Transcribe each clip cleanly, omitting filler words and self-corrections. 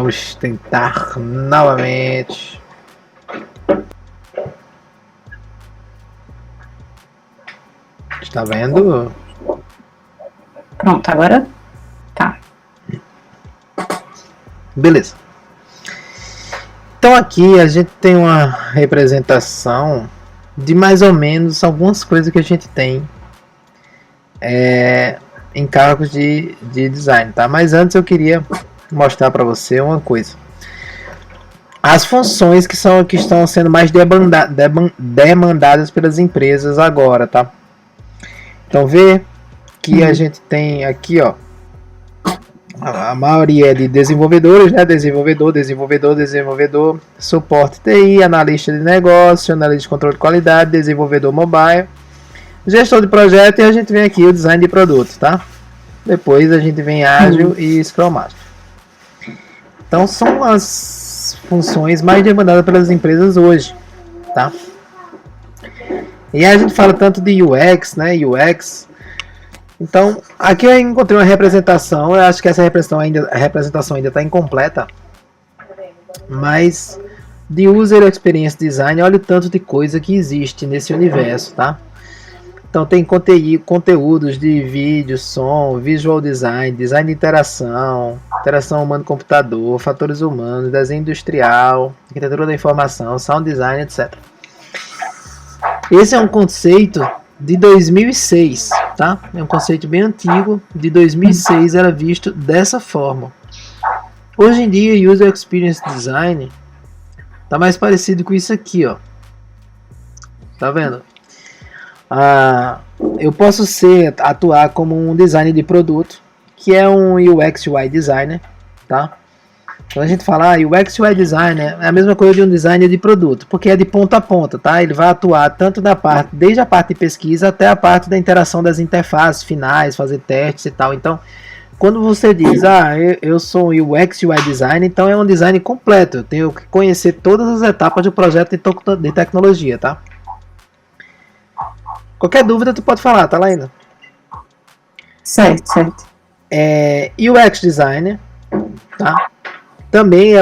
Vamos tentar novamente. Está vendo? Pronto, agora tá. Beleza. Então aqui a gente tem uma representação de mais ou menos algumas coisas que a gente tem em cargos de design, tá? Mas antes eu queria mostrar para você uma coisa. As funções que estão sendo mais demandadas pelas empresas agora, tá? Então vê que a gente tem aqui, ó, a maioria é de desenvolvedores, né? Desenvolvedor, suporte TI, analista de negócio, analista de controle de qualidade, desenvolvedor mobile, gestor de projeto, e a gente vem aqui o design de produto, tá? Depois a gente vem Ágil e Scrum Master. Então são as funções mais demandadas pelas empresas hoje, tá? E aí a gente fala tanto de UX, né? UX. Então, aqui eu encontrei uma representação. Eu acho que essa representação ainda está incompleta. Mas de User Experience Design, olha o tanto de coisa que existe nesse universo, tá? Então tem conteúdos de vídeo, som, visual design, design de interação humano-computador, fatores humanos, desenho industrial, arquitetura da informação, sound design, etc. Esse é um conceito de 2006, tá? É um conceito bem antigo, de 2006 era visto dessa forma. Hoje em dia, User Experience Design tá mais parecido com isso aqui, ó. Tá vendo? Eu posso atuar como um designer de produto, que é um UX UI designer, tá? Quando a gente fala UX UI designer, é a mesma coisa de um designer de produto, porque é de ponta a ponta, tá? Ele vai atuar tanto desde a parte de pesquisa até a parte da interação das interfaces finais, fazer testes e tal. Então, quando você diz, eu sou um UX UI designer, então é um design completo. Eu tenho que conhecer todas as etapas do projeto de tecnologia, tá? Qualquer dúvida tu pode falar, tá lá ainda? Certo. UX designer, tá? Também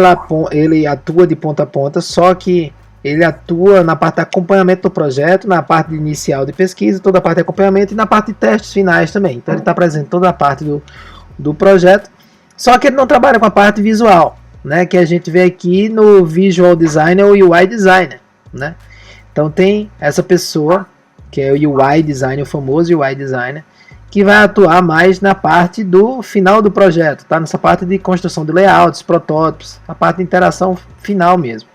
ele atua de ponta a ponta, só que ele atua na parte de acompanhamento do projeto, na parte inicial de pesquisa, toda a parte de acompanhamento e na parte de testes finais também. Então ele está presente em toda a parte do projeto, só que ele não trabalha com a parte visual, né? Que a gente vê aqui no Visual Designer ou UI Designer, né? Então tem essa pessoa que é o UI Designer, o famoso UI Designer, que vai atuar mais na parte do final do projeto, tá? Nessa parte de construção de layouts, protótipos, a parte de interação final mesmo.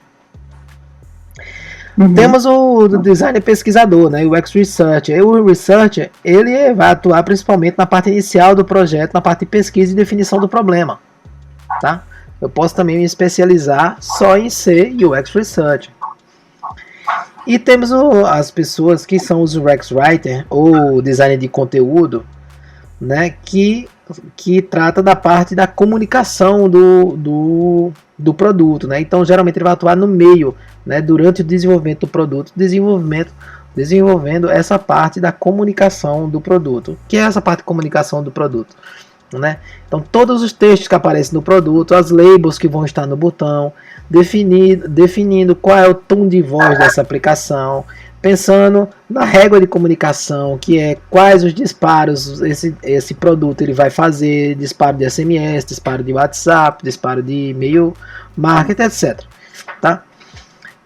Temos o design pesquisador, né? O UX Researcher. O Researcher, ele vai atuar principalmente na parte inicial do projeto, na parte de pesquisa e definição do problema, tá? Eu posso também me especializar só em ser UX Researcher. E temos as pessoas que são os UX Writer ou designer de conteúdo, né, que trata da parte da comunicação do produto, né? Então geralmente ele vai atuar no meio, né, durante o desenvolvimento do produto, desenvolvendo essa parte da comunicação do produto. Que é essa parte de comunicação do produto, né? Então todos os textos que aparecem no produto, as labels que vão estar no botão, definindo qual é o tom de voz dessa aplicação, pensando na régua de comunicação, que é quais os disparos esse produto ele vai fazer, disparo de SMS, disparo de WhatsApp, disparo de e-mail marketing, etc. Tá?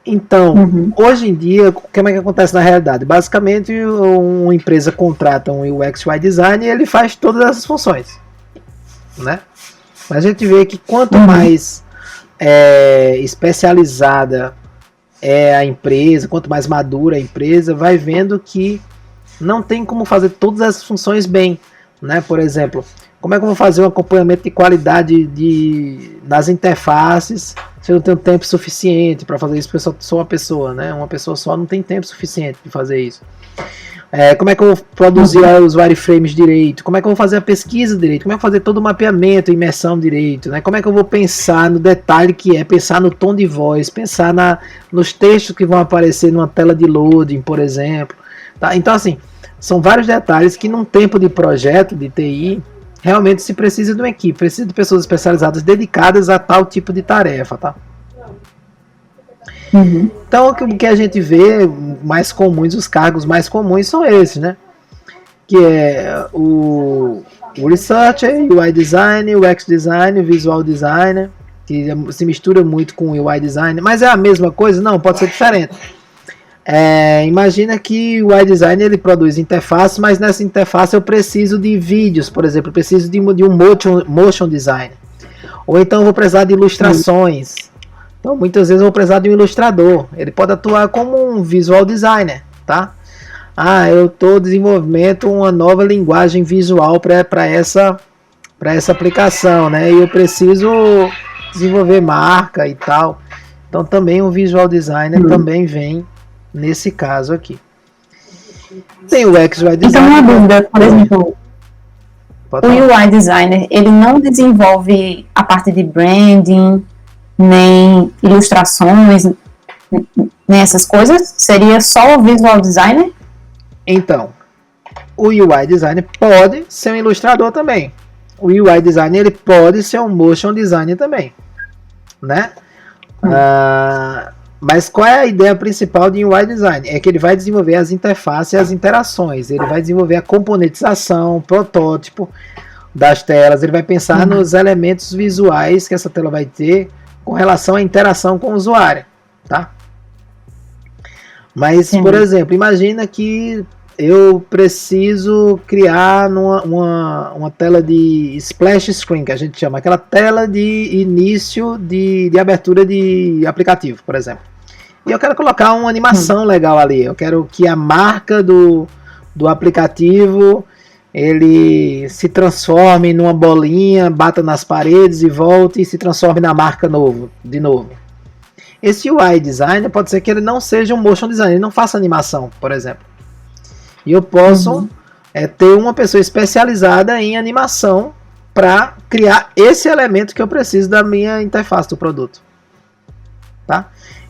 Então, hoje em dia, o que é que acontece na realidade? Basicamente, uma empresa contrata um UX UI design e ele faz todas essas funções, né? Mas a gente vê que quanto mais especializada é a empresa, quanto mais madura a empresa, vai vendo que não tem como fazer todas essas funções bem, né? Por exemplo, como é que eu vou fazer um acompanhamento de qualidade nas interfaces se eu não tenho tempo suficiente para fazer isso? Porque eu sou uma pessoa, né? Uma pessoa só não tem tempo suficiente de fazer isso. Como é que eu vou produzir os wireframes direito? Como é que eu vou fazer a pesquisa direito? Como é que eu vou fazer todo o mapeamento, imersão direito? Né? Como é que eu vou pensar no detalhe que é, pensar no tom de voz, pensar nos textos que vão aparecer numa tela de loading, por exemplo. Tá? Então, assim, são vários detalhes que num tempo de projeto de TI realmente se precisa de uma equipe, precisa de pessoas especializadas dedicadas a tal tipo de tarefa, tá? Uhum. Então, o que a gente vê mais comuns, os cargos mais comuns são esses, né? Que é o Researcher, UI Designer, UX Designer, Visual Designer, que se mistura muito com o UI Designer, mas é a mesma coisa? Não, pode ser diferente. Imagina que o UI Designer ele produz interface, mas nessa interface eu preciso de vídeos, por exemplo, eu preciso de um motion design. Ou então eu vou precisar de ilustrações. Então muitas vezes eu vou precisar de um ilustrador. Ele pode atuar como um visual designer, tá? Eu estou desenvolvendo uma nova linguagem visual para essa aplicação, né? E eu preciso desenvolver marca e tal. Então também um visual designer também vem nesse caso aqui. Tem o XY designer. Então uma dúvida, por exemplo, o UI designer, ele não desenvolve a parte de branding, nem ilustrações, nem essas coisas? Seria só o visual designer? Então, o UI designer pode ser um ilustrador também. O UI designer ele pode ser um motion designer também, né? Mas qual é a ideia principal de UI design? É que ele vai desenvolver as interfaces e as interações. Ele vai desenvolver a componentização, protótipo das telas. Ele vai pensar nos elementos visuais que essa tela vai ter com relação à interação com o usuário, tá? Mas, por exemplo, imagina que eu preciso criar uma tela de splash screen, que a gente chama, aquela tela de início de abertura de aplicativo, por exemplo. E eu quero colocar uma animação legal ali. Eu quero que a marca do aplicativo ele se transforme numa bolinha, bata nas paredes e volte e se transforme na marca de novo. Esse UI designer pode ser que ele não seja um motion designer, ele não faça animação, por exemplo. E eu posso ter uma pessoa especializada em animação para criar esse elemento que eu preciso da minha interface do produto. Tá?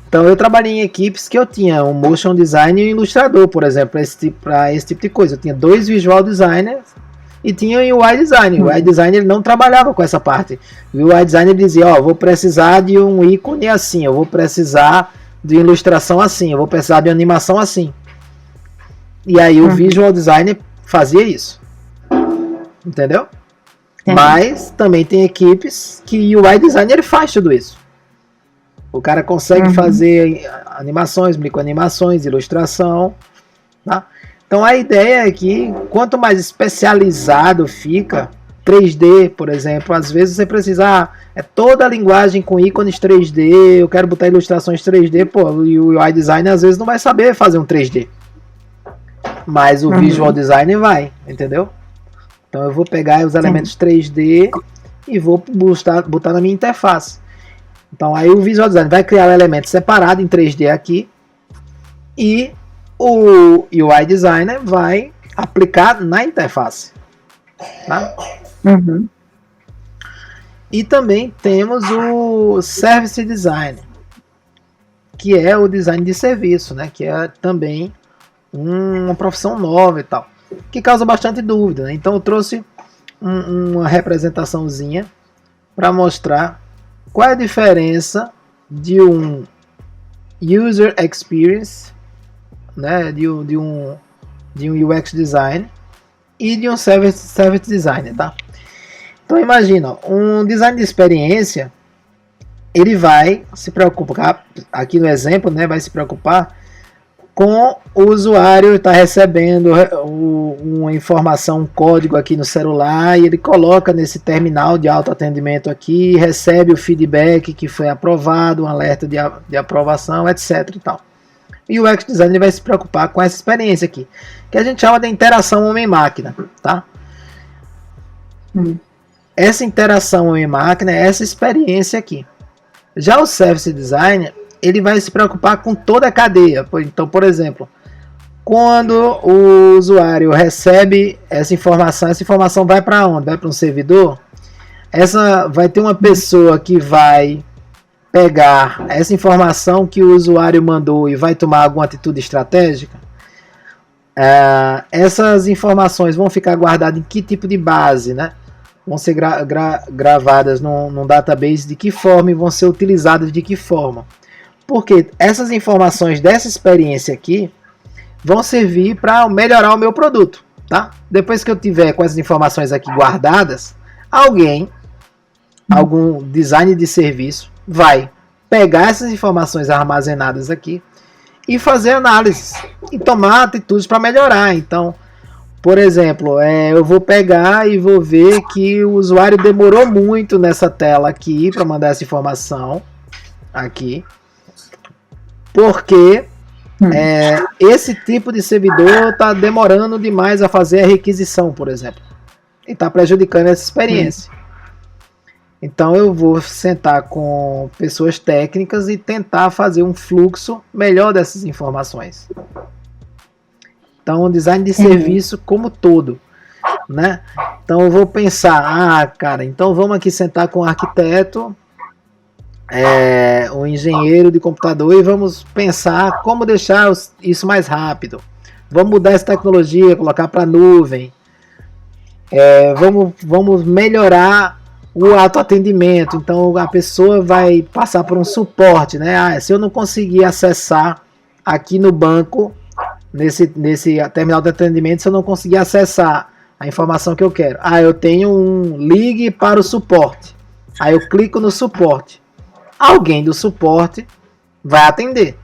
Então eu trabalhei em equipes que eu tinha um motion designer e um ilustrador, por exemplo, para esse tipo de coisa. Eu tinha 2 visual designers e tinha um UI designer. O UI designer ele não trabalhava com essa parte. O UI designer dizia, ó, vou precisar de um ícone assim, eu vou precisar de ilustração assim, eu vou precisar de animação assim. E aí o visual designer fazia isso. Entendeu? Mas também tem equipes que o UI designer ele faz tudo isso. O cara consegue fazer animações, microanimações, ilustração. Tá? Então a ideia é que quanto mais especializado fica, 3D, por exemplo, às vezes você precisa, toda a linguagem com ícones 3D, eu quero botar ilustrações 3D, e o UI designer às vezes não vai saber fazer um 3D. Mas o visual designer vai, entendeu? Então eu vou pegar os elementos 3D e vou botar na minha interface. Então aí o visual designer vai criar um elemento separado em 3D aqui e o UI designer vai aplicar na interface. Tá? E também temos o service design, que é o design de serviço, né? Que é também uma profissão nova e tal, que causa bastante dúvida, né? Então eu trouxe uma representaçãozinha para mostrar qual é a diferença de um user experience, né, de um UX design e de um service designer, tá? Então imagina, um design de experiência, ele vai se preocupar, aqui no exemplo, né, vai se preocupar com o usuário estar recebendo uma informação, um código aqui no celular, e ele coloca nesse terminal de autoatendimento aqui, recebe o feedback que foi aprovado, um alerta de aprovação, etc. E tal. E o UX Design vai se preocupar com essa experiência aqui, que a gente chama de interação homem-máquina. Tá? Essa interação homem-máquina é essa experiência aqui. Já o Service Designer, ele vai se preocupar com toda a cadeia. Então, por exemplo, quando o usuário recebe essa informação vai para onde? Vai para um servidor? Vai ter uma pessoa que vai pegar essa informação que o usuário mandou e vai tomar alguma atitude estratégica? Essas informações vão ficar guardadas em que tipo de base, né? vão ser gravadas num database de que forma e vão ser utilizadas de que forma. Porque essas informações dessa experiência aqui vão servir para melhorar o meu produto, tá? Depois que eu tiver com essas informações aqui guardadas, algum design de serviço vai pegar essas informações armazenadas aqui e fazer análises e tomar atitudes para melhorar. Então, por exemplo, eu vou pegar e vou ver que o usuário demorou muito nessa tela aqui para mandar essa informação aqui, porque esse tipo de servidor está demorando demais a fazer a requisição, por exemplo, e está prejudicando essa experiência. Então eu vou sentar com pessoas técnicas e tentar fazer um fluxo melhor dessas informações. Então, o design de serviço como todo, né? Então, eu vou pensar, cara, então vamos aqui sentar com o arquiteto, o engenheiro de computador e vamos pensar como deixar isso mais rápido. Vamos mudar essa tecnologia, colocar para nuvem. Vamos melhorar o autoatendimento. Então, a pessoa vai passar por um suporte, né? Se eu não conseguir acessar aqui no banco, nesse terminal de atendimento, se eu não conseguir acessar a informação que eu quero, eu tenho um ligue para o suporte. Aí eu clico no suporte. Alguém do suporte vai atender.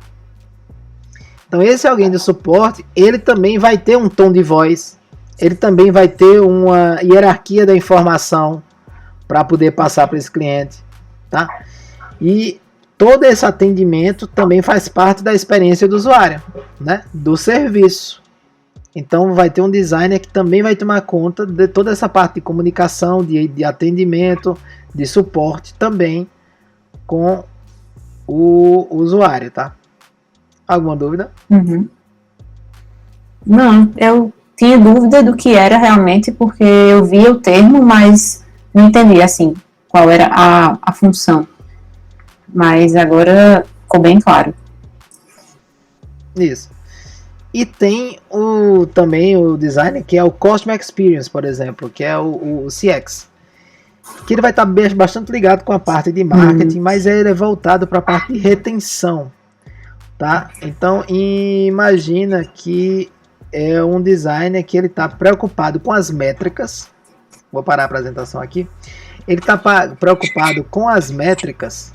Então esse alguém do suporte, ele também vai ter um tom de voz, ele também vai ter uma hierarquia da informação para poder passar para esse cliente, tá? E todo esse atendimento também faz parte da experiência do usuário, né? Do serviço. Então vai ter um designer que também vai tomar conta de toda essa parte de comunicação, de atendimento, de suporte também com o usuário, tá? Alguma dúvida? Não, eu tinha dúvida do que era realmente, porque eu via o termo, mas não entendi, assim, qual era a função. Mas agora ficou bem claro. Isso. E tem também o design que é o Customer Experience, por exemplo, que é o CX. Que ele vai estar bastante ligado com a parte de marketing, mas ele é voltado para a parte de retenção. Tá? Então, imagina que é um designer que ele está preocupado com as métricas. Vou parar a apresentação aqui. Ele está preocupado com as métricas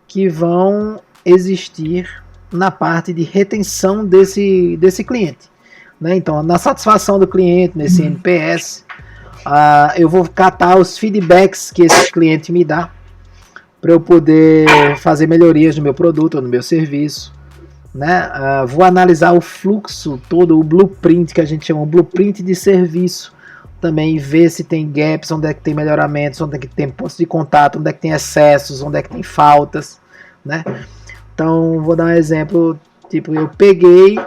que vão existir na parte de retenção desse cliente, né? Então, na satisfação do cliente, nesse NPS, eu vou catar os feedbacks que esse cliente me dá para eu poder fazer melhorias no meu produto ou no meu serviço, né? Vou analisar o fluxo todo, o blueprint, que a gente chama de blueprint de serviço, também ver se tem gaps, onde é que tem melhoramentos, onde é que tem pontos de contato, onde é que tem excessos, onde é que tem faltas, né? Então, vou dar um exemplo, tipo, eu peguei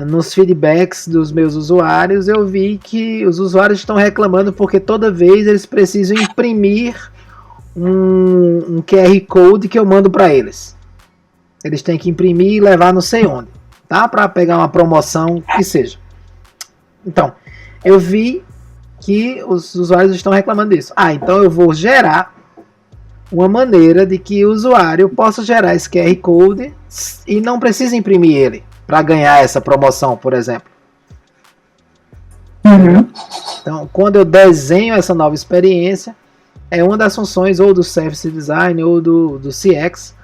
nos feedbacks dos meus usuários, eu vi que os usuários estão reclamando porque toda vez eles precisam imprimir um QR Code que eu mando para eles. Eles têm que imprimir e levar não sei onde, tá? Para pegar uma promoção, que seja. Então, eu vi que os usuários estão reclamando disso. Então eu vou gerar uma maneira de que o usuário possa gerar esse QR Code e não precisa imprimir ele para ganhar essa promoção, por exemplo. Então, quando eu desenho essa nova experiência, é uma das funções ou do Service Design ou do CX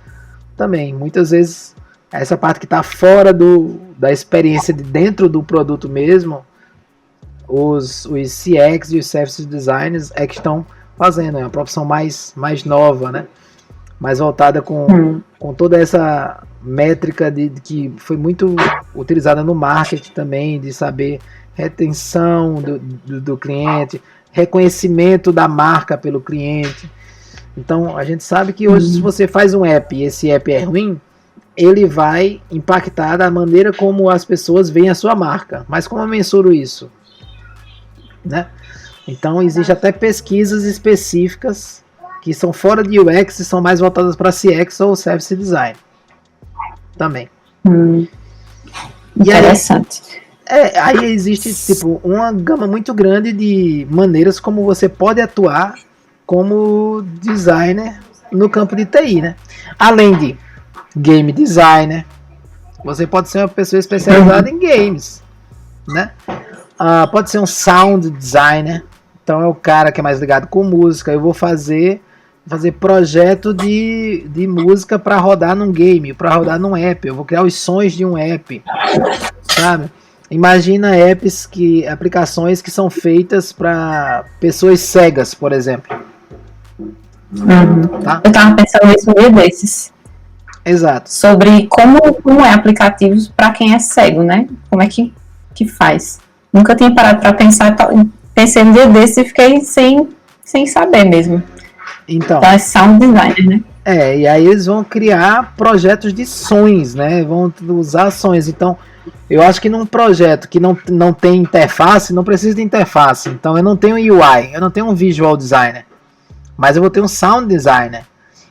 também. Muitas vezes, essa parte que está fora da experiência de dentro do produto mesmo, os CX e os Service Designers é que estão fazendo, é uma profissão mais nova, né? Mais voltada com toda essa métrica que foi muito utilizada no marketing também, de saber retenção do cliente, reconhecimento da marca pelo cliente. Então, a gente sabe que hoje, se você faz um app e esse app é ruim, ele vai impactar da maneira como as pessoas veem a sua marca. Mas como eu mensuro isso? Né? Então, existe até pesquisas específicas que são fora de UX e são mais voltadas para CX ou Service Design. Também. Interessante. Aí existe tipo uma gama muito grande de maneiras como você pode atuar como designer no campo de TI, né? Além de game designer, você pode ser uma pessoa especializada em games, né? Pode ser um sound designer, então é o cara que é mais ligado com música. Eu vou fazer projeto de música para rodar num game, para rodar num app. Eu vou criar os sons de um app, sabe? Imagina aplicações que são feitas para pessoas cegas, por exemplo. Tá? Eu tava pensando nisso um dia desses. Exato. Sobre como é aplicativos para quem é cego, né? Como é que faz? Nunca tinha parado para pensar, pensei um dia desses e fiquei sem saber mesmo. Então é sound designer, né? E aí eles vão criar projetos de sons, né? Vão usar sons. Então, eu acho que num projeto que não tem interface, não precisa de interface. Então, eu não tenho UI, eu não tenho um visual designer, mas eu vou ter um sound designer.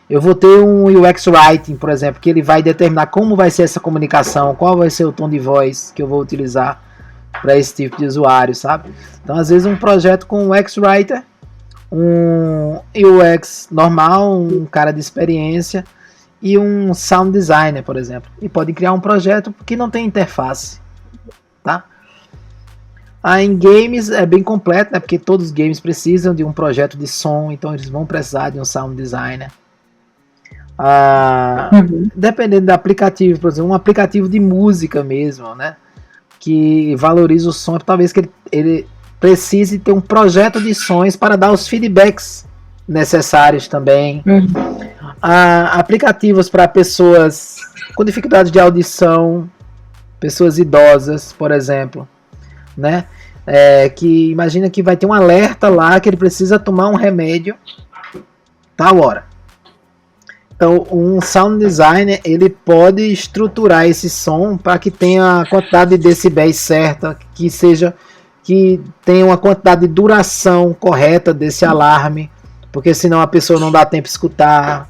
Eu vou ter um UX Writing, por exemplo, que ele vai determinar como vai ser essa comunicação, qual vai ser o tom de voz que eu vou utilizar para esse tipo de usuário, sabe? Então, às vezes, um projeto com um UX Writer, um UX normal, um cara de experiência e um sound designer, por exemplo. E pode criar um projeto que não tem interface, tá? Em games é bem completo, né? Porque todos os games precisam de um projeto de som, então eles vão precisar de um sound designer. Dependendo do aplicativo, por exemplo, um aplicativo de música mesmo, né? Que valoriza o som, talvez que ele precise ter um projeto de sons para dar os feedbacks necessários também. Aplicativos para pessoas com dificuldade de audição, pessoas idosas, por exemplo, né? Que imagina que vai ter um alerta lá que ele precisa tomar um remédio tal hora. Então, um sound designer ele pode estruturar esse som para que tenha a quantidade de decibéis certa, que tenha uma quantidade de duração correta desse alarme, porque senão a pessoa não dá tempo de escutar.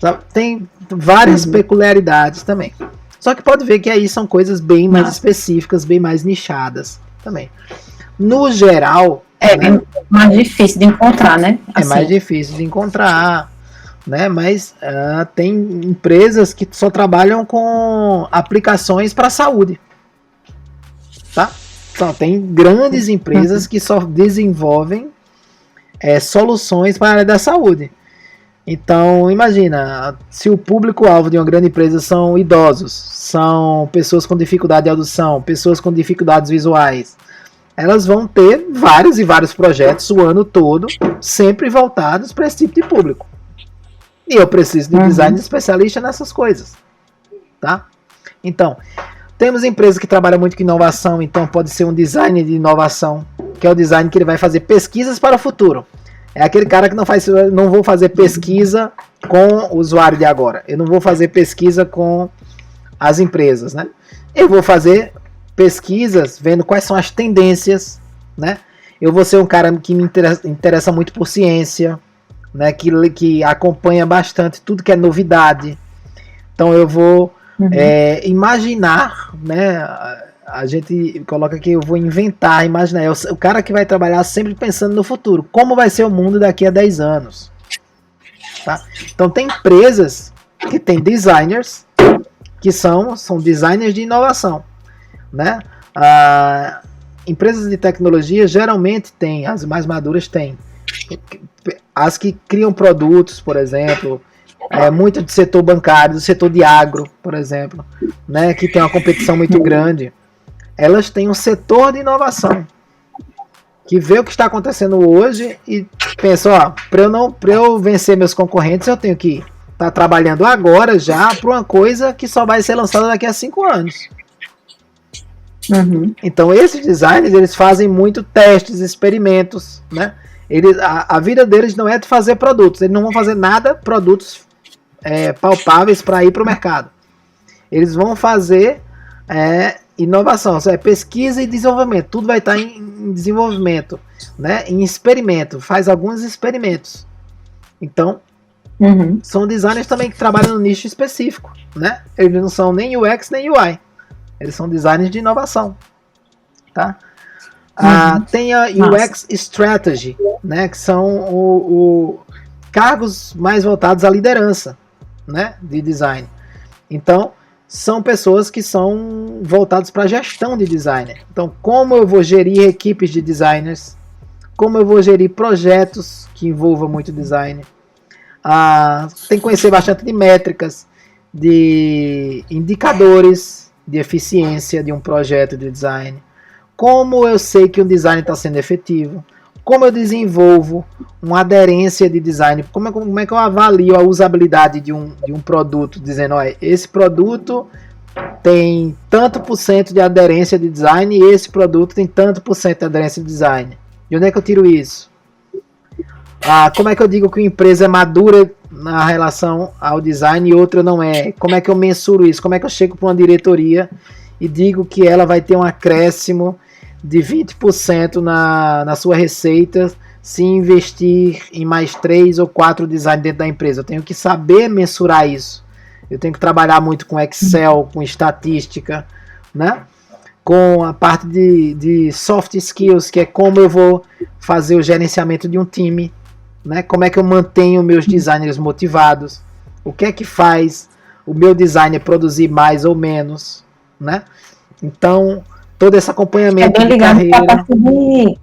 Sabe? Tem várias peculiaridades também. Só que pode ver que aí são coisas bem mais específicas, bem mais nichadas também. No geral... né? Mais difícil de encontrar, né? Assim. É mais difícil de encontrar, né? Mas tem empresas que só trabalham com aplicações para a saúde. Tá? Então, tem grandes empresas que só desenvolvem soluções para a área da saúde. Então, imagina, se o público-alvo de uma grande empresa são idosos, são pessoas com dificuldade de audição, pessoas com dificuldades visuais, elas vão ter vários e vários projetos o ano todo, sempre voltados para esse tipo de público. E eu preciso de um design especialista nessas coisas. Tá? Então, temos empresas que trabalham muito com inovação, então pode ser um design de inovação, que é o design que ele vai fazer pesquisas para o futuro. É aquele cara que não vou fazer pesquisa com o usuário de agora. Eu não vou fazer pesquisa com as empresas, né? Eu vou fazer pesquisas vendo quais são as tendências, né? Eu vou ser um cara que me interessa muito por ciência, né? Que acompanha bastante tudo que é novidade. Então eu vou imaginar, né? A gente coloca que eu vou imaginar. É o cara que vai trabalhar sempre pensando no futuro. Como vai ser o mundo daqui a 10 anos. Tá? Então tem empresas que tem designers que são designers de inovação. Né? Empresas de tecnologia geralmente tem, as mais maduras têm. As que criam produtos, por exemplo, muito do setor bancário, do setor de agro, por exemplo, né? Que tem uma competição muito grande. Elas têm um setor de inovação que vê o que está acontecendo hoje e pensa, para eu vencer meus concorrentes, eu tenho que estar trabalhando agora já para uma coisa que só vai ser lançada daqui a 5 anos. Então esses designers, eles fazem muito testes, experimentos, né? A vida deles não é de fazer produtos, eles não vão fazer produtos palpáveis para ir para o mercado. Eles vão fazer inovação, pesquisa e desenvolvimento, tudo vai estar em desenvolvimento, né? Em experimento, faz alguns experimentos. Então, são designers também que trabalham no nicho específico, né? Eles não são nem UX nem UI, eles são designers de inovação. tá? Tem a UX Strategy, né, que são cargos mais voltados à liderança, né, de design. Então, são pessoas que são voltadas para a gestão de designer. Então, como eu vou gerir equipes de designers, como eu vou gerir projetos que envolvam muito design. Tem que conhecer bastante de métricas, de indicadores de eficiência de um projeto de design. Como eu sei que um design está sendo efetivo, como eu desenvolvo uma aderência de design, como é que eu avalio a usabilidade de um produto, dizendo, olha, esse produto tem tanto por cento de aderência de design e esse produto tem tanto por cento de aderência de design. De onde é que eu tiro isso? Como é que eu digo que uma empresa é madura na relação ao design e outra não é? Como é que eu mensuro isso? Como é que eu chego para uma diretoria e digo que ela vai ter um acréscimo de 20% na sua receita se investir em mais 3 ou 4 designs dentro da empresa? Eu tenho que saber mensurar isso. Eu tenho que trabalhar muito com Excel, com estatística, né? Com a parte de soft skills, que é como eu vou fazer o gerenciamento de um time, né? Como é que eu mantenho meus designers motivados, o que é que faz o meu designer produzir mais ou menos, né? Então, todo esse acompanhamento bem de carreira. A parte de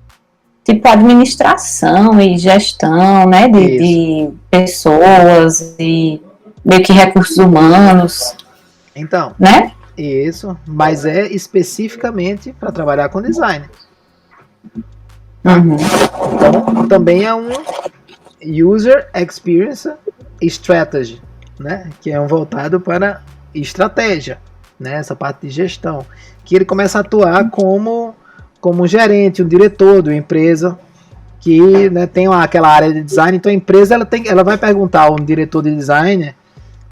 tipo administração e gestão, né? De pessoas e meio que recursos humanos. Então, né? Isso, mas é especificamente para trabalhar com design. Uhum. Então, também é um User Experience Strategy, né? Que é um voltado para estratégia, né? Essa parte de gestão. Que ele começa a atuar como um gerente, um diretor de uma empresa que, né, tem aquela área de design. Então a empresa ela vai perguntar a um diretor de design,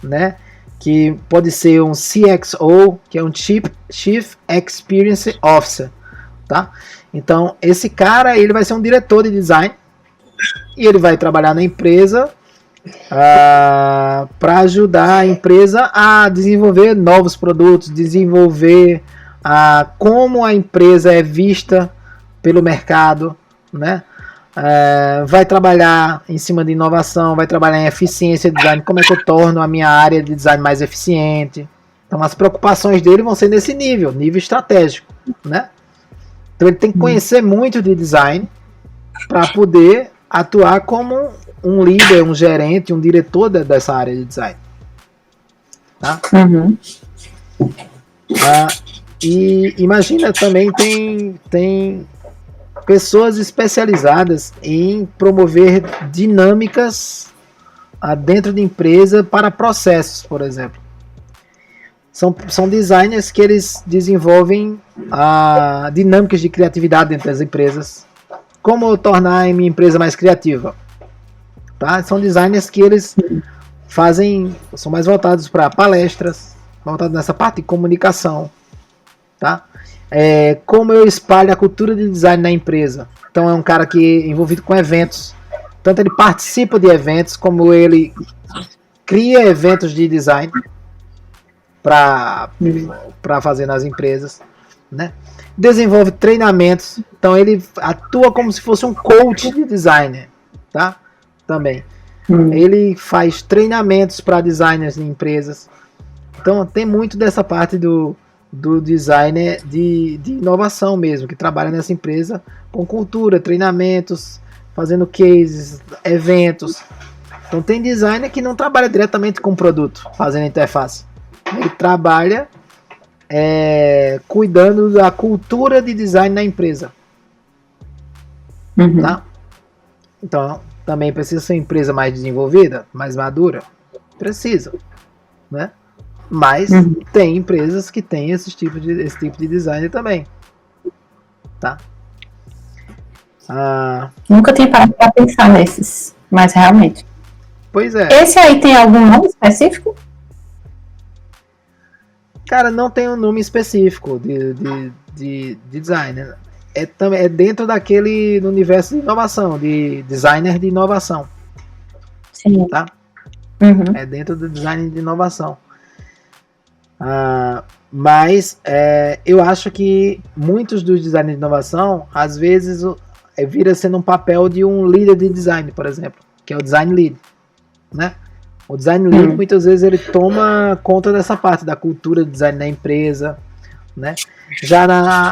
né? Que pode ser um CXO, que é um Chief Experience Officer, tá? Então, esse cara, ele vai ser um diretor de design e ele vai trabalhar na empresa para ajudar a empresa a desenvolver novos produtos, desenvolver como a empresa é vista pelo mercado, né? Vai trabalhar em cima de inovação, vai trabalhar em eficiência de design, como é que eu torno a minha área de design mais eficiente. Então as preocupações dele vão ser nesse nível estratégico, né? Então ele tem que conhecer muito de design para poder atuar como um líder, um gerente, um diretor dessa área de design. Tá? Uhum. E imagina também tem pessoas especializadas em promover dinâmicas dentro de empresa para processos, por exemplo. São designers que eles desenvolvem dinâmicas de criatividade dentro das empresas. Como tornar a minha empresa mais criativa? Tá? São designers que eles são mais voltados para palestras, voltados nessa parte de comunicação. Tá? Como eu espalho a cultura de design na empresa. Então é um cara que é envolvido com eventos. Tanto ele participa de eventos, como ele cria eventos de design para fazer nas empresas, né? Desenvolve treinamentos. Então ele atua como se fosse um coach de designer, tá? Também. Ele faz treinamentos para designers em empresas. Então tem muito dessa parte do designer de inovação mesmo, que trabalha nessa empresa com cultura, treinamentos, fazendo cases, eventos. Então tem designer que não trabalha diretamente com o produto, fazendo interface. Ele trabalha cuidando da cultura de design na empresa. Uhum. Tá? Então também precisa ser uma empresa mais desenvolvida, mais madura? Precisa, né? Mas tem empresas que têm esse tipo de design também. Tá? Nunca tinha parado para pensar nesses, mas realmente. Pois é. Esse aí tem algum nome específico? Cara, não tem um nome específico de designer. É dentro daquele universo de inovação, de designer de inovação. Sim. Tá? Uhum. É dentro do design de inovação. Mas eu acho que muitos dos designers de inovação, às vezes, vira sendo um papel de um líder de design, por exemplo, que é o design lead, né? O design lead, muitas vezes, ele toma conta dessa parte da cultura de design da empresa, né? Já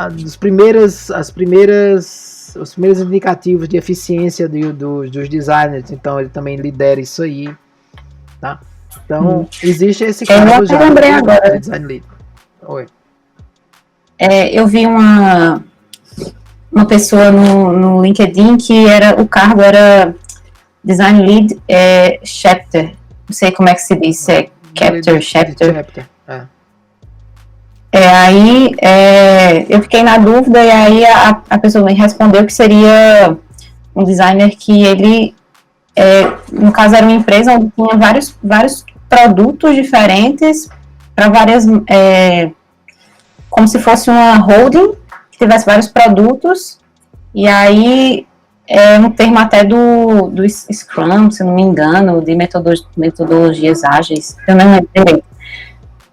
os primeiros indicativos de eficiência dos designers, então ele também lidera isso aí, tá? Então, existe esse cargo já de design lead. Oi. Eu vi uma pessoa no LinkedIn que o cargo era Design Lead Chapter. Não sei como é que se diz, Chapter. Aí eu fiquei na dúvida e aí a pessoa me respondeu que seria um designer que ele, no caso era uma empresa onde tinha vários produtos diferentes para várias, como se fosse uma holding que tivesse vários produtos, e aí um termo até do Scrum, se não me engano, de metodologias ágeis, eu não lembro direito,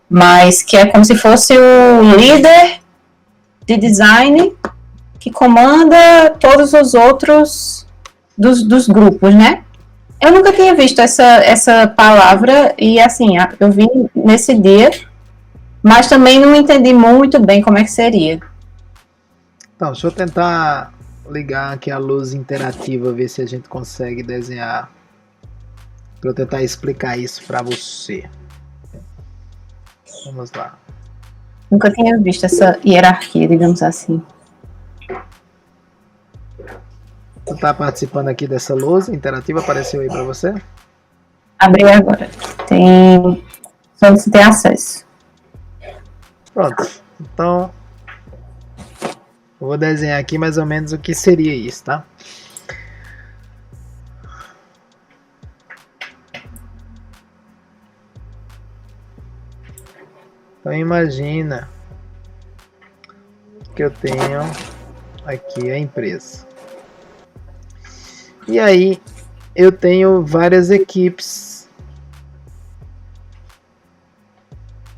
mas que é como se fosse o líder de design que comanda todos os outros dos grupos, né? Eu nunca tinha visto essa palavra e assim, eu vi nesse dia, mas também não entendi muito bem como é que seria. Então, deixa eu tentar ligar aqui a luz interativa, ver se a gente consegue desenhar, para eu tentar explicar isso para você. Vamos lá. Nunca tinha visto essa hierarquia, digamos assim. Você está participando aqui dessa luz interativa? Apareceu aí para você? Abri agora. Só você tem acesso. Pronto. Então, eu vou desenhar aqui mais ou menos o que seria isso, tá? Então imagina que eu tenho aqui a empresa. E aí eu tenho várias equipes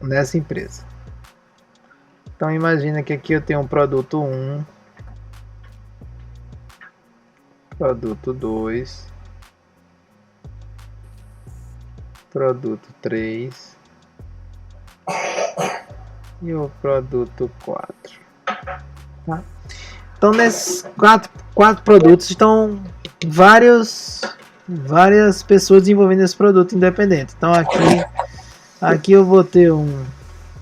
nessa empresa. Então imagina que aqui eu tenho um produto 1, produto 2, produto 3 e o produto 4. Tá? Então nesses quatro produtos estão várias pessoas desenvolvendo esse produto independente. Então aqui eu vou ter um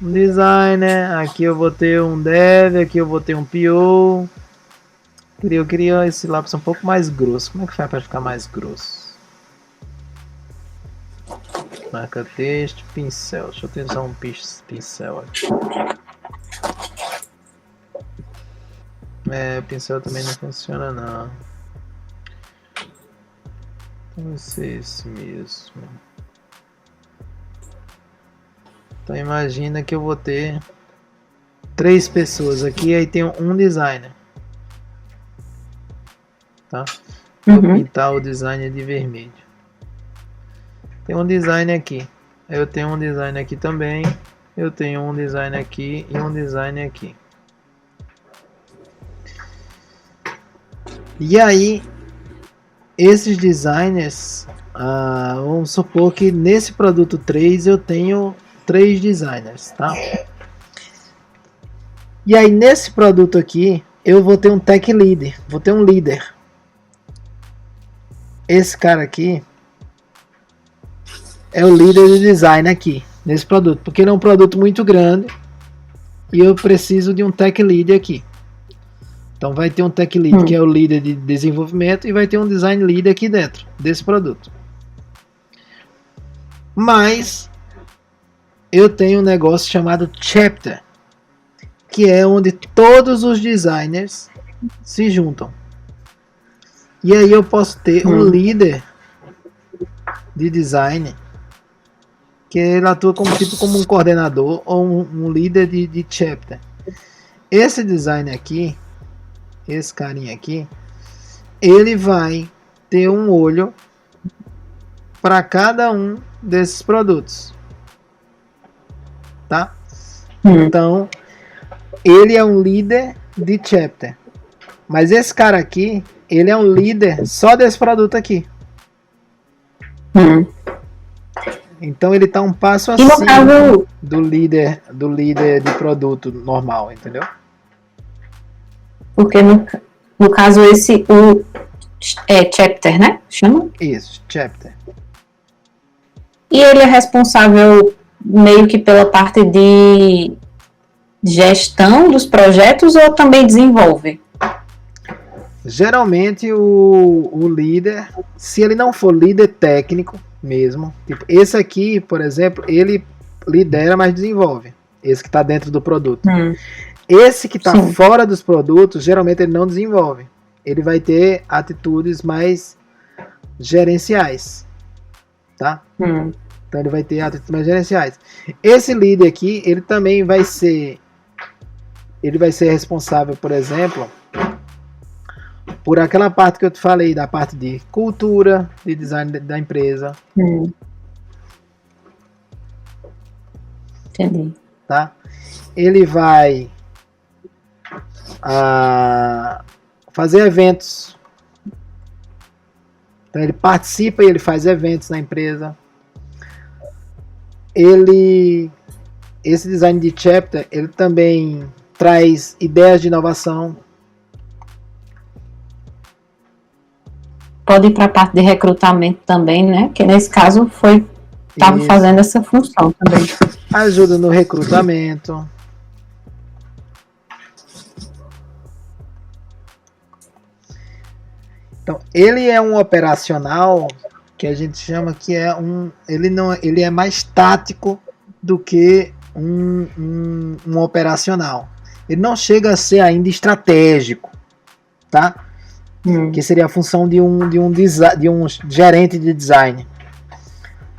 designer, aqui eu vou ter um dev, aqui eu vou ter um PO. Eu queria esse lápis um pouco mais grosso. Como é que faz para ficar mais grosso? Marca texto, pincel. Deixa eu usar um pincel aqui. O pincel também não funciona não. Vai ser esse mesmo. Então imagina que eu vou ter 3 pessoas aqui, aí tem um designer. Tá? Vou pintar o designer de vermelho. Tem um designer aqui. Eu tenho um designer aqui também. Eu tenho um designer aqui e um designer aqui. E aí, esses designers, vamos supor que nesse produto 3 eu tenho 3 designers, tá? E aí nesse produto aqui eu vou ter um tech leader, vou ter um líder. Esse cara aqui é o líder de design aqui nesse produto, porque ele é um produto muito grande e eu preciso de um tech lead aqui. Então vai ter um tech lead que é o líder de desenvolvimento e vai ter um design lead aqui dentro desse produto. Mas eu tenho um negócio chamado chapter, que é onde todos os designers se juntam. E aí eu posso ter um líder de design que ele atua como um coordenador ou um líder de chapter. Esse designer aqui, esse carinha aqui, ele vai ter um olho para cada um desses produtos. Tá? Então, ele é um líder de chapter. Mas esse cara aqui, ele é um líder só desse produto aqui. Então ele tá um passo acima do líder de produto normal, entendeu? Porque no caso esse, chapter, né? Chama? Isso, chapter. E ele é responsável meio que pela parte de gestão dos projetos ou também desenvolve? Geralmente o líder, se ele não for líder técnico mesmo, tipo, esse aqui, por exemplo, ele lidera, mas desenvolve. Esse que está dentro do produto. Esse que está fora dos produtos, geralmente ele não desenvolve. Ele vai ter atitudes mais gerenciais, tá? Então ele vai ter atitudes mais gerenciais. Esse líder aqui, ele também vai ser responsável, por exemplo, por aquela parte que eu te falei, da parte de cultura, de design da empresa. Entendi. Tá? Ele vai fazer eventos. Então ele participa e ele faz eventos na empresa. Esse design de chapter, ele também traz ideias de inovação. Pode ir para a parte de recrutamento também, né? Que nesse caso estava fazendo essa função também. Ajuda no recrutamento. Então, ele é um operacional que a gente chama que é ele é mais tático do que um operacional. Ele não chega a ser ainda estratégico, tá? Que seria a função de um gerente de design,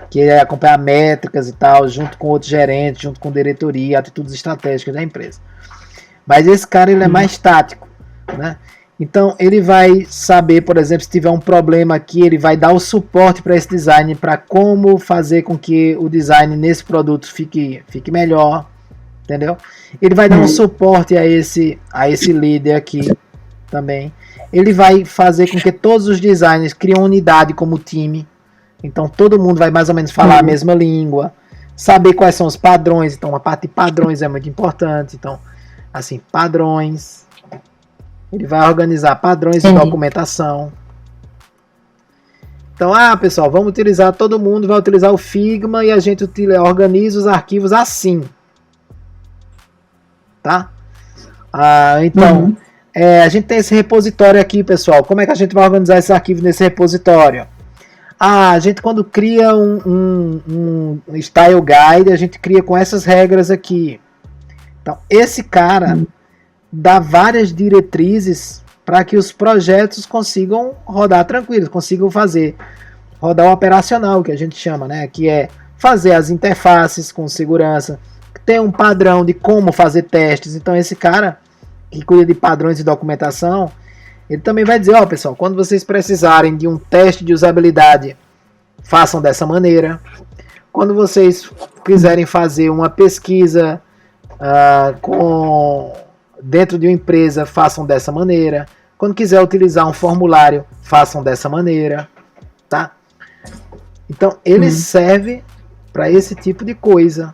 que é acompanhar métricas e tal, junto com outros gerentes, junto com diretoria, atitudes estratégicas da empresa. Mas esse cara, ele é mais tático, né? Então ele vai saber, por exemplo, se tiver um problema aqui, ele vai dar o suporte para esse design, para como fazer com que o design nesse produto fique melhor, entendeu? Ele vai dar um suporte a esse líder aqui também. Ele vai fazer com que todos os designers criem uma unidade como time. Então todo mundo vai mais ou menos falar a mesma língua, saber quais são os padrões. Então a parte de padrões é muito importante. Então, assim, padrões. Ele vai organizar padrões de documentação. Então, pessoal, vamos utilizar, todo mundo vai utilizar o Figma e a gente organiza os arquivos assim. Tá? Então, a gente tem esse repositório aqui, pessoal. Como é que a gente vai organizar esses arquivos nesse repositório? A gente, quando cria um Style Guide, a gente cria com essas regras aqui. Então, esse cara dá várias diretrizes para que os projetos consigam rodar tranquilos, consigam rodar o operacional, que a gente chama, né? Que é fazer as interfaces com segurança, ter um padrão de como fazer testes. Então, esse cara que cuida de padrões de documentação, ele também vai dizer, pessoal, quando vocês precisarem de um teste de usabilidade, façam dessa maneira. Quando vocês quiserem fazer uma pesquisa dentro de uma empresa, façam dessa maneira. Quando quiser utilizar um formulário, façam dessa maneira, tá? Então, ele serve para esse tipo de coisa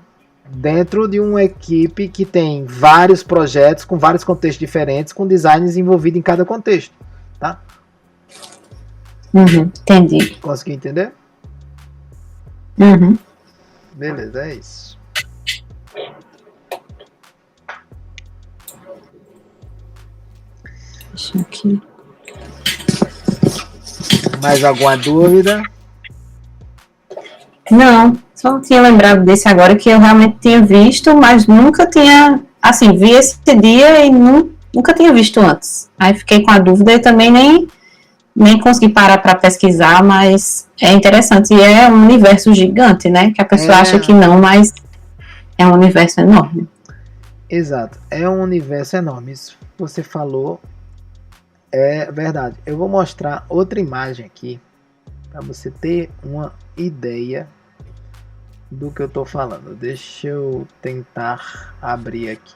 dentro de uma equipe que tem vários projetos com vários contextos diferentes, com designs envolvidos em cada contexto, tá? Entendi. Conseguiu entender? Beleza, é isso. Deixa aqui. Mais alguma dúvida? Não, só tinha lembrado desse agora que eu realmente tinha visto, mas nunca tinha, assim, vi esse dia e nunca tinha visto antes. Aí fiquei com a dúvida e também nem consegui parar para pesquisar, mas é interessante. E é um universo gigante, né? Que a pessoa acha que não, mas é um universo enorme. Exato, é um universo enorme. Isso que você falou é verdade. Eu vou mostrar outra imagem aqui para você ter uma ideia do que eu estou falando. Deixa eu tentar abrir aqui.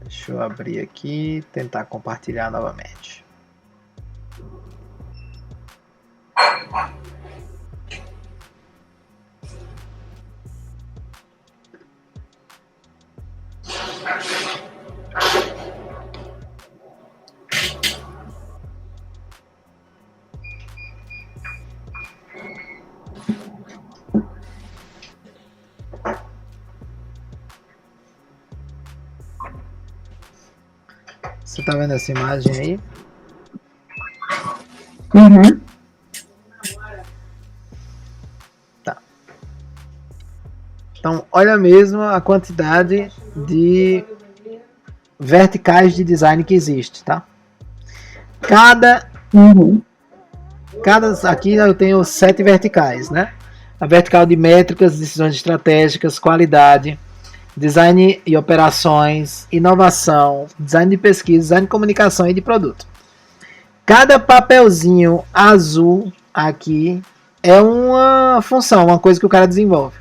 Deixa eu abrir aqui e tentar compartilhar novamente. Você tá vendo essa imagem aí? Uhum. Tá. Então, olha mesmo a quantidade de verticais de design que existe, tá? Aqui eu tenho 7 verticais, né? A vertical de métricas, decisões estratégicas, qualidade, design e operações, inovação, design de pesquisa, design de comunicação e de produto. Cada papelzinho azul aqui é uma função, uma coisa que o cara desenvolve,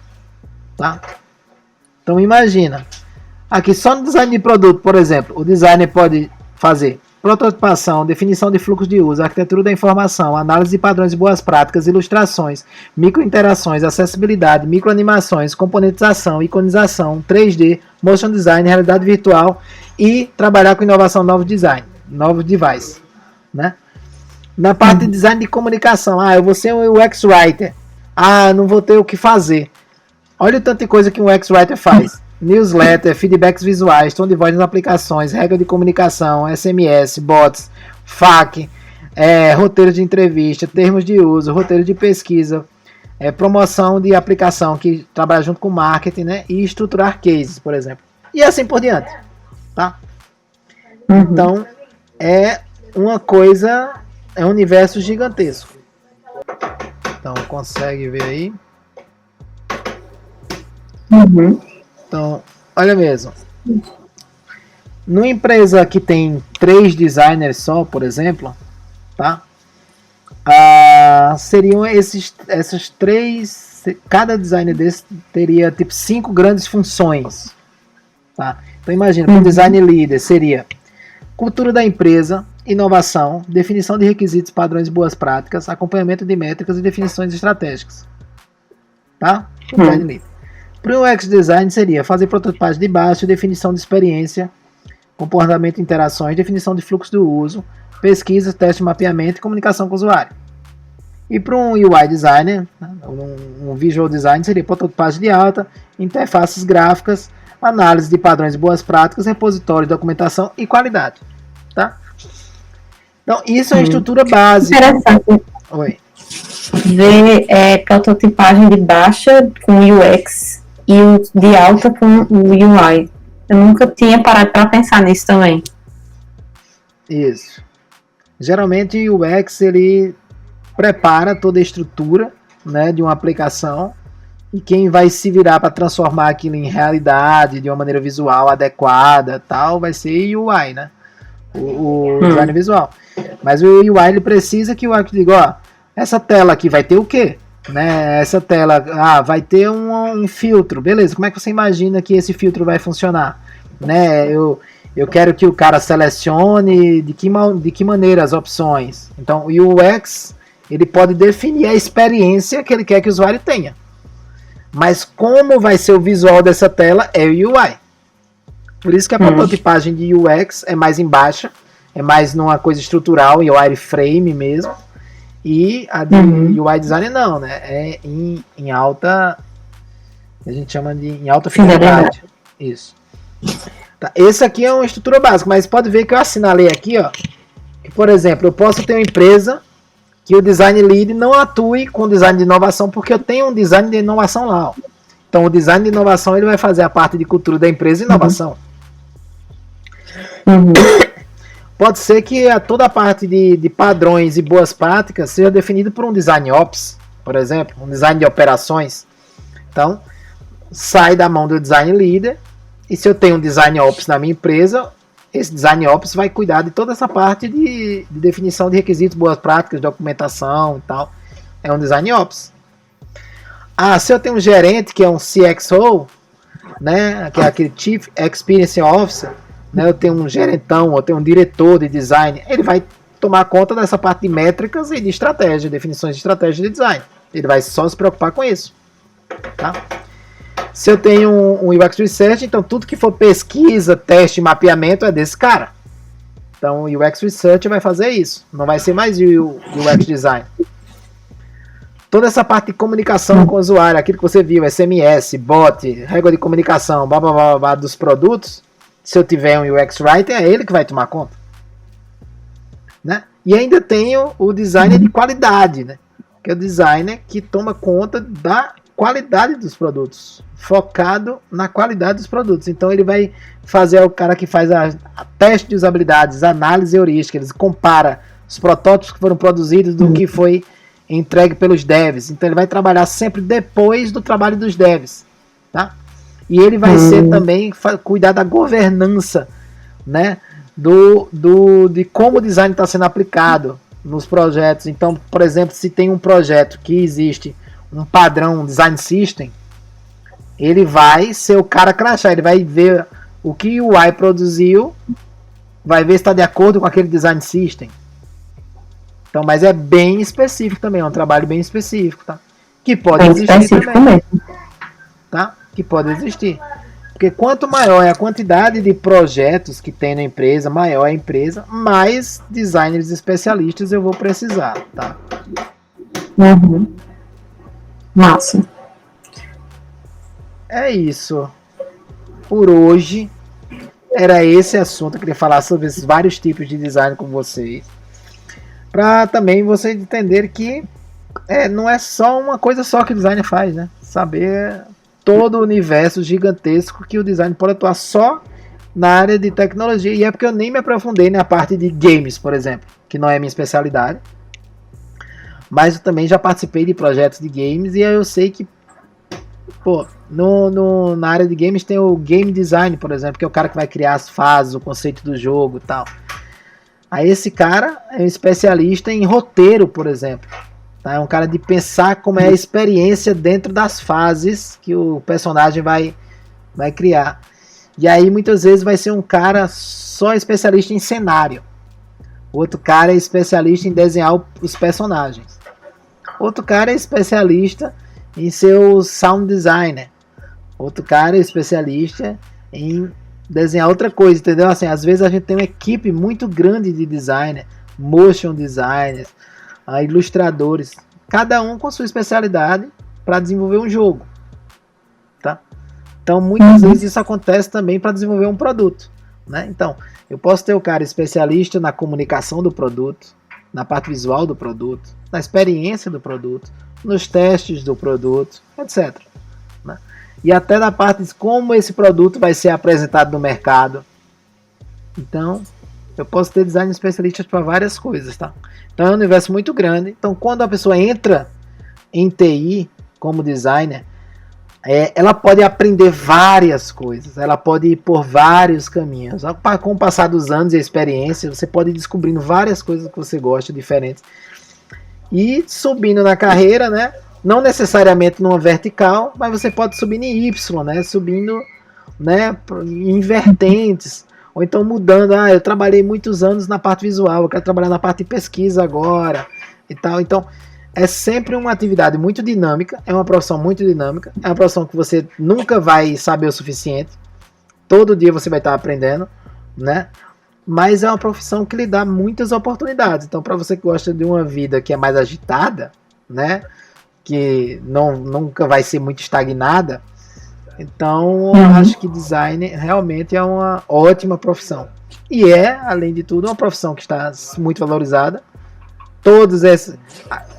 tá? Então imagina, aqui só no design de produto, por exemplo, o designer pode fazer prototipação, definição de fluxos de uso, arquitetura da informação, análise de padrões de boas práticas, ilustrações, microinterações, acessibilidade, microanimações, componentização, iconização, 3D, motion design, realidade virtual e trabalhar com inovação, novo design, novo device, né? Na parte de design de comunicação, eu vou ser um UX Writer, não vou ter o que fazer. Olha o tanto de coisa que um UX Writer faz. Newsletter, feedbacks visuais, tom de voz nas aplicações, regra de comunicação, SMS, bots, FAQ, roteiro de entrevista, termos de uso, roteiro de pesquisa, promoção de aplicação que trabalha junto com marketing, né? E estruturar cases, por exemplo. E assim por diante, tá? Então, é uma coisa, é um universo gigantesco. Então, consegue ver aí? Então, olha mesmo. Numa empresa que tem 3 designers só, por exemplo, tá? Seriam essas 3. Cada designer desse teria tipo 5 grandes funções, tá? Então imagina, para o design leader seria cultura da empresa, inovação, definição de requisitos, padrões e boas práticas, acompanhamento de métricas e definições estratégicas, tá? Design leader. Para o UX Design seria fazer prototipagem de baixo, definição de experiência, comportamento e interações, definição de fluxo do uso, pesquisa, teste, mapeamento e comunicação com o usuário. E para um UI Designer, um Visual Design seria prototipagem de alta, interfaces gráficas, análise de padrões e boas práticas, repositório, documentação e qualidade. Tá? Então, isso é uma estrutura básica. Interessante. Oi. Ver prototipagem de baixa com UX e o de alta com o UI. Eu nunca tinha parado para pensar nisso também. Isso. Geralmente o UX ele prepara toda a estrutura, né, de uma aplicação e quem vai se virar para transformar aquilo em realidade de uma maneira visual adequada, tal, vai ser o UI, né? O design visual. Mas o UI ele precisa que o UX diga, ó, essa tela aqui vai ter o quê? Né? Essa tela vai ter um filtro, beleza? Como é que você imagina que esse filtro vai funcionar? Né? Eu quero que o cara selecione de que maneira as opções. Então o UX ele pode definir a experiência que ele quer que o usuário tenha. Mas como vai ser o visual dessa tela é o UI. Por isso que a prototipagem de UX é mais em baixa, é mais numa coisa estrutural, em wireframe mesmo. E a de UI Design não, né? É em alta, a gente chama de em alta fidelidade. Isso. Tá, esse aqui é uma estrutura básica, mas pode ver que eu assinalei aqui, ó, que, por exemplo, eu posso ter uma empresa que o design lead não atue com design de inovação, porque eu tenho um design de inovação lá. Ó. Então, o design de inovação ele vai fazer a parte de cultura da empresa e inovação. Pode ser que toda a parte de padrões e boas práticas seja definida por um design ops, por exemplo, um design de operações. Então, sai da mão do design leader, e se eu tenho um design ops na minha empresa, esse design ops vai cuidar de toda essa parte de definição de requisitos, boas práticas, documentação e tal. É um design ops. Se eu tenho um gerente que é um CXO, né, que é aquele Chief Experience Officer, né, eu tenho um gerentão, eu tenho um diretor de design, ele vai tomar conta dessa parte de métricas e de estratégia, definições de estratégia de design. Ele vai só se preocupar com isso. Tá? Se eu tenho um UX Research, então tudo que for pesquisa, teste, mapeamento é desse cara. Então o UX Research vai fazer isso. Não vai ser mais o UX Design. Toda essa parte de comunicação com o usuário, aquilo que você viu, SMS, bot, régua de comunicação, blá, blá, blá, blá, dos produtos, se eu tiver um UX Writer, é ele que vai tomar conta. Né? E ainda tenho o designer de qualidade, né? Que é o designer que toma conta da qualidade dos produtos, focado na qualidade dos produtos. Então ele vai fazer o cara que faz a teste de usabilidade, análise heurística, ele compara os protótipos que foram produzidos do que foi entregue pelos devs. Então ele vai trabalhar sempre depois do trabalho dos devs, tá? E ele vai ser também cuidar da governança, né? De como o design está sendo aplicado nos projetos. Então, por exemplo, se tem um projeto que existe um padrão, um design system, ele vai ser o cara crachá, ele vai ver o que o UI produziu, vai ver se está de acordo com aquele design system. Então, mas é bem específico também, é um trabalho bem específico, tá? Que pode existir também. Tá? Que pode existir. Porque quanto maior é a quantidade de projetos que tem na empresa, maior é a empresa, mais designers especialistas eu vou precisar, tá? Massa. É isso. Por hoje, era esse assunto. Eu queria falar sobre esses vários tipos de design com vocês. Para também vocês entenderem que não é só uma coisa só que o design faz, né? Saber todo o universo gigantesco que o design pode atuar só na área de tecnologia. E é porque eu nem me aprofundei na parte de games, por exemplo, que não é minha especialidade. Mas eu também já participei de projetos de games e eu sei que, pô, na área de games tem o game design, por exemplo, que é o cara que vai criar as fases, o conceito do jogo e tal. Aí esse cara é um especialista em roteiro, por exemplo. Tá? É um cara de pensar como é a experiência dentro das fases que o personagem vai criar. E aí muitas vezes vai ser um cara só especialista em cenário. Outro cara é especialista em desenhar os personagens. Outro cara é especialista em ser o sound designer. Outro cara é especialista em desenhar outra coisa, entendeu? Assim, às vezes a gente tem uma equipe muito grande de designer, motion designers, ilustradores, cada um com sua especialidade para desenvolver um jogo, tá? Então muitas vezes isso acontece também para desenvolver um produto, né? Então eu posso ter o cara especialista na comunicação do produto, na parte visual do produto, na experiência do produto, nos testes do produto, etc. Né? E até na parte de como esse produto vai ser apresentado no mercado. Então, eu posso ter design especialistas para várias coisas, tá? Então é um universo muito grande. Então, quando a pessoa entra em TI como designer, ela pode aprender várias coisas, ela pode ir por vários caminhos. Com o passar dos anos e a experiência, você pode ir descobrindo várias coisas que você gosta, diferentes. E subindo na carreira, né? Não necessariamente numa vertical, mas você pode subir em Y, né? Subindo, né, em vertentes. Ou então mudando, eu trabalhei muitos anos na parte visual, eu quero trabalhar na parte de pesquisa agora e tal. Então, é sempre uma atividade muito dinâmica, é uma profissão muito dinâmica, é uma profissão que você nunca vai saber o suficiente. Todo dia você vai estar aprendendo, né? Mas é uma profissão que lhe dá muitas oportunidades. Então, para você que gosta de uma vida que é mais agitada, né, que nunca vai ser muito estagnada, então eu acho que design realmente é uma ótima profissão. E além de tudo, uma profissão que está muito valorizada. Todas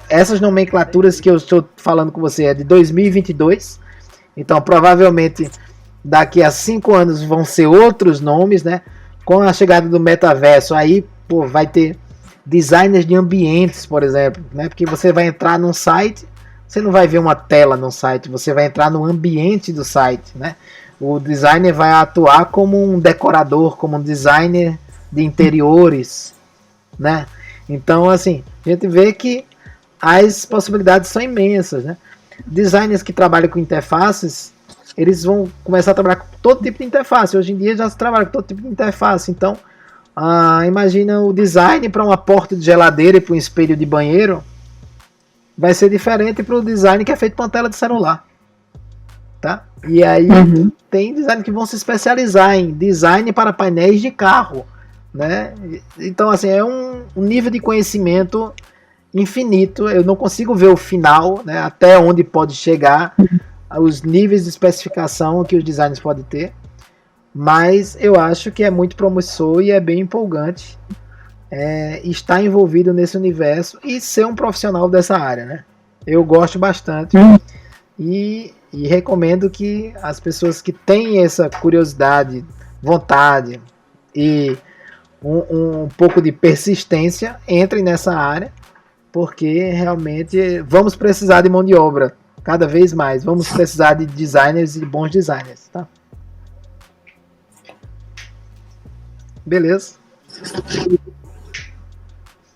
essas nomenclaturas que eu estou falando com você é de 2022. Então, provavelmente, daqui a 5 anos vão ser outros nomes, né? Com a chegada do metaverso, aí vai ter designers de ambientes, por exemplo, né? Porque você vai entrar num site, Você não vai ver uma tela no site, você vai entrar no ambiente do site, né? O designer vai atuar como um decorador, como um designer de interiores, né? Então, assim, a gente vê que as possibilidades são imensas, né? Designers que trabalham com interfaces, eles vão começar a trabalhar com todo tipo de interface. Hoje em dia já se trabalha com todo tipo de interface. Então, imagina o design para uma porta de geladeira e para um espelho de banheiro vai ser diferente para o design que é feito para uma tela de celular, tá? E aí tem design que vão se especializar em design para painéis de carro, né? Então, assim, é um nível de conhecimento infinito. Eu não consigo ver o final, né? Até onde pode chegar os níveis de especificação que os designers podem ter, mas eu acho que é muito promissor e é bem empolgante estar envolvido nesse universo e ser um profissional dessa área, né? Eu gosto bastante e recomendo que as pessoas que têm essa curiosidade, vontade e um pouco de persistência entrem nessa área, porque realmente vamos precisar de mão de obra cada vez mais. Vamos precisar de designers e bons designers, tá? Beleza.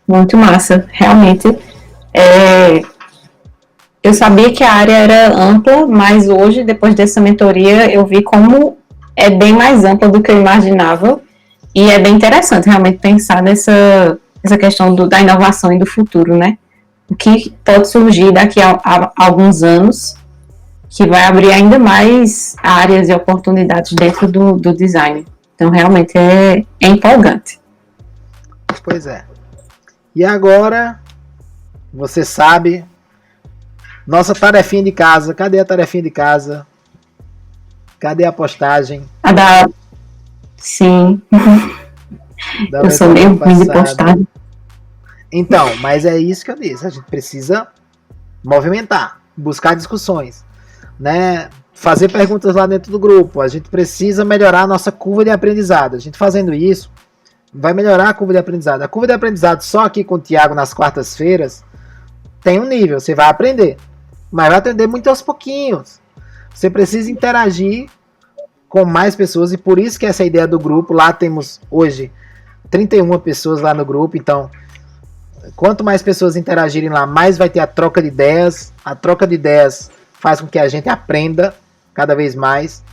Muito massa, realmente. Eu sabia que a área era ampla, mas hoje, depois dessa mentoria, eu vi como é bem mais ampla do que eu imaginava, e é bem interessante realmente pensar nessa questão da inovação e do futuro, né? O que pode surgir daqui a alguns anos, que vai abrir ainda mais áreas e oportunidades dentro do design. Então, realmente é empolgante. Pois é. E agora, você sabe, nossa tarefinha de casa. Cadê a tarefinha de casa? Cadê a postagem? Sim. Eu sou meio ruim de postagem. Então, mas é isso que eu disse. A gente precisa movimentar, buscar discussões, né? Fazer perguntas lá dentro do grupo. A gente precisa melhorar a nossa curva de aprendizado. A gente fazendo isso vai melhorar a curva de aprendizado. A curva de aprendizado só aqui com o Thiago nas quartas-feiras tem um nível. Você vai aprender, mas vai aprender muito aos pouquinhos. Você precisa interagir com mais pessoas e por isso que essa ideia do grupo. Lá temos hoje 31 pessoas lá no grupo. Então, quanto mais pessoas interagirem lá, mais vai ter a troca de ideias. A troca de ideias faz com que a gente aprenda cada vez mais.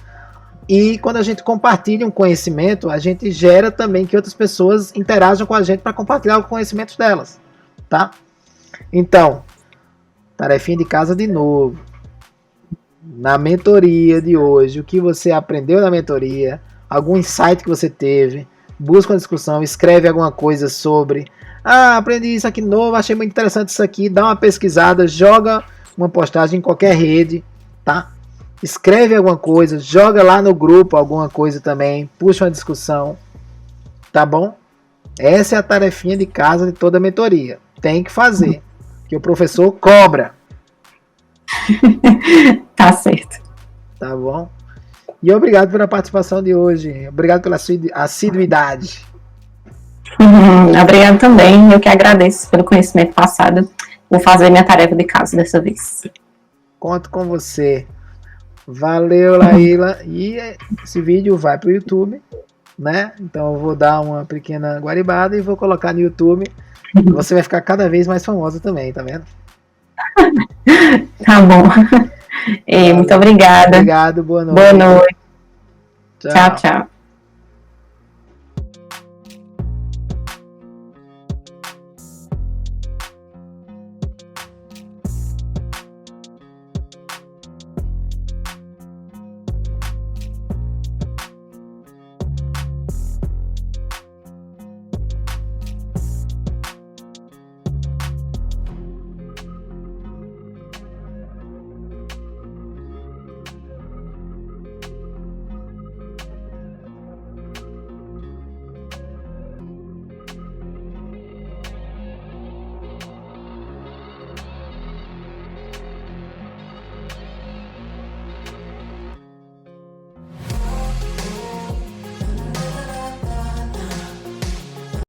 E quando a gente compartilha um conhecimento, a gente gera também que outras pessoas interajam com a gente para compartilhar os conhecimentos delas, tá? Então, tarefinha de casa de novo. Na mentoria de hoje, o que você aprendeu na mentoria, algum insight que você teve, busca uma discussão, escreve alguma coisa sobre, aprendi isso aqui novo, achei muito interessante isso aqui, dá uma pesquisada, joga uma postagem em qualquer rede, tá? Escreve alguma coisa, joga lá no grupo alguma coisa também, puxa uma discussão, tá bom? Essa é a tarefinha de casa de toda a mentoria. Tem que fazer, que o professor cobra. Tá certo. Tá bom? E obrigado pela participação de hoje. Obrigado pela sua assiduidade. Obrigado também. Eu que agradeço pelo conhecimento passado. Vou fazer minha tarefa de casa dessa vez. Conto com você. Valeu, Laíla. E esse vídeo vai pro YouTube, né? Então eu vou dar uma pequena guaribada e vou colocar no YouTube. Você vai ficar cada vez mais famosa também, tá vendo? Tá bom. Muito obrigada. Obrigado, boa noite. Boa noite. Tchau, tchau.